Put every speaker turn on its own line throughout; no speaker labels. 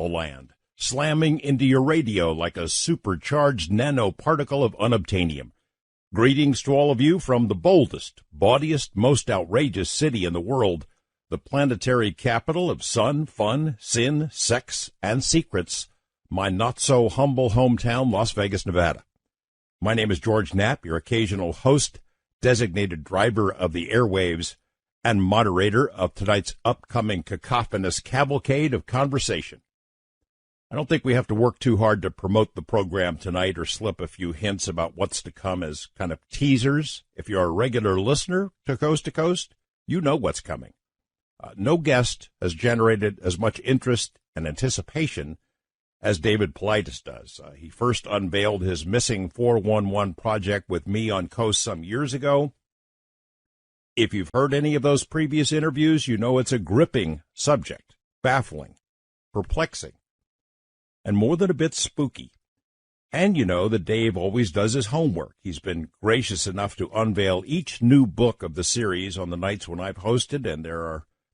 land, slamming into your radio like a supercharged nanoparticle of unobtainium. Greetings to all of you from the boldest, bawdiest, most outrageous city in the world, the planetary capital of sun, fun, sin, sex, and secrets, my not-so-humble hometown, Las Vegas, Nevada. My name is George Knapp, your occasional host, designated driver of the airwaves, and moderator of tonight's upcoming cacophonous cavalcade of conversation. I don't think we have to work too hard to promote the program tonight or slip a few hints about what's to come as kind of teasers. If you're a regular listener to Coast, you know what's coming. No guest has generated as much interest and anticipation as David Paulides does. He first unveiled his Missing 411 project with me on Coast some years ago. If you've heard any of those previous interviews, you know it's a gripping subject, baffling, perplexing, and more than a bit spooky. And you know that Dave always does his homework. He's been gracious enough to unveil each new book of the series on the nights when I've hosted, and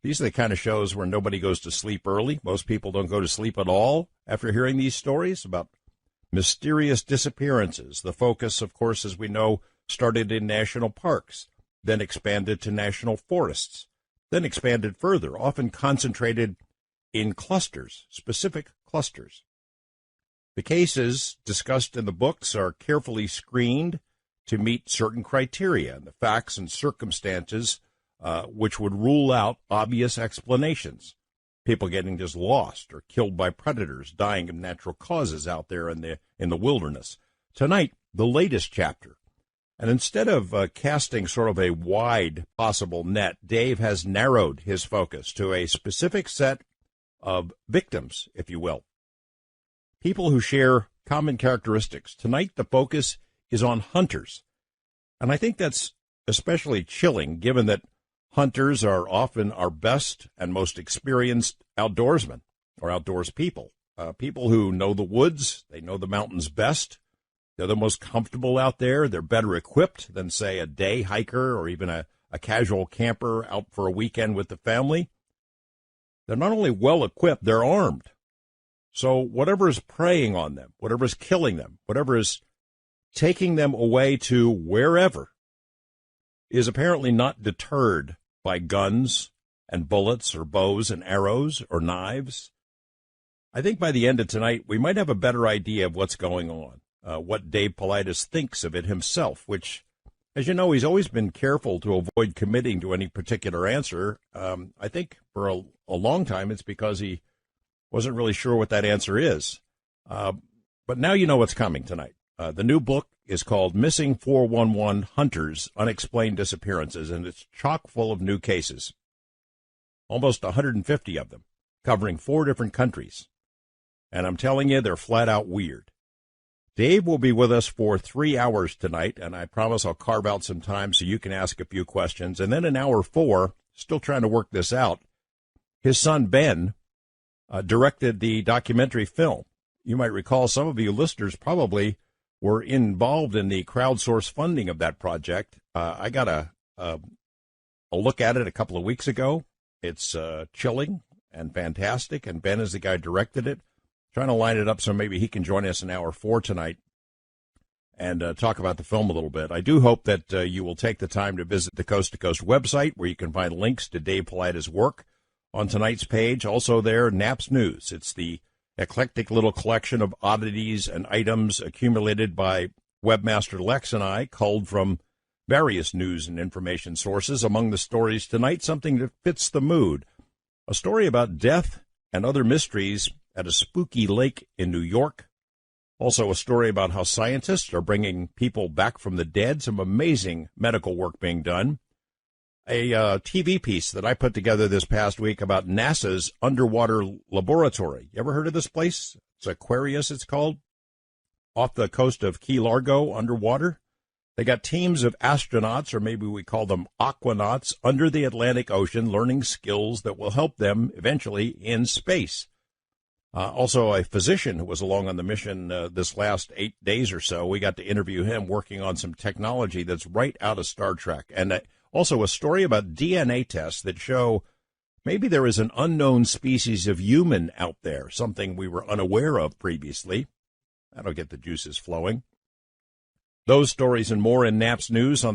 these are the kind of shows where nobody goes to sleep early. Most people don't go to sleep at all after hearing these stories about mysterious disappearances. The focus, of course, as we know, started in national parks, then expanded to national forests, then expanded further, often concentrated in clusters, specific clusters. The cases discussed in the books are carefully screened to meet certain criteria, and the facts and circumstances which would rule out obvious explanations. People getting just lost or killed by predators, dying of natural causes out there in the wilderness. Tonight, the latest chapter. And instead of casting sort of a wide possible net, Dave has narrowed his focus to a specific set of victims, if you will. People who share common characteristics. Tonight, the focus is on hunters. And I think that's especially chilling, given that hunters are often our best and most experienced outdoorsmen or outdoors people. People who know the woods, they know the mountains best. They're the most comfortable out there. They're better equipped than, say, a day hiker or even a casual camper out for a weekend with the family. They're not only well equipped, they're armed. So whatever is preying on them, whatever is killing them, whatever is taking them away to wherever is apparently not deterred by guns and bullets or bows and arrows or knives. I think by the end of tonight, we might have a better idea of what's going on, what Dave Paulides thinks of it himself, which, as you know, he's always been careful to avoid committing to any particular answer. I think for a long time it's because he wasn't really sure what that answer is. But now you know what's coming tonight. The new book is called Missing 411 Hunters, Unexplained Disappearances, and it's chock full of new cases, almost 150 of them, covering 4 different countries. And I'm telling you, they're flat out weird. Dave will be with us for 3 hours tonight, and I promise I'll carve out some time so you can ask a few questions. And then in hour 4, still trying to work this out, his son Ben directed the documentary film. You might recall, some of you listeners probably were involved in the crowdsource funding of that project. I got a look at it a couple of weeks ago. It's chilling and fantastic, and Ben is the guy who directed it. Trying to line it up so maybe he can join us in hour 4 tonight and talk about the film a little bit. I do hope that you will take the time to visit the Coast to Coast website, where you can find links to Dave Paulides' work on tonight's page. Also there, Knapp's News. It's the eclectic little collection of oddities and items accumulated by webmaster Lex and I, culled from various news and information sources. Among the stories tonight, something that fits the mood. A story about death and other mysteries at a spooky lake in New York. Also a story about how scientists are bringing people back from the dead, some amazing medical work being done. A TV piece that I put together this past week about NASA's underwater laboratory. You ever heard of this place? It's Aquarius, it's called, off the coast of Key Largo, underwater. They got teams of astronauts, or maybe we call them aquanauts, under the Atlantic Ocean, learning skills that will help them eventually in space. Also, a physician who was along on the mission this last 8 days or so. We got to interview him working on some technology that's right out of Star Trek. And also a story about DNA tests that show Maybe there is an unknown species of human out there, something we were unaware of previously. That'll get the juices flowing. Those stories and more in Nap's News on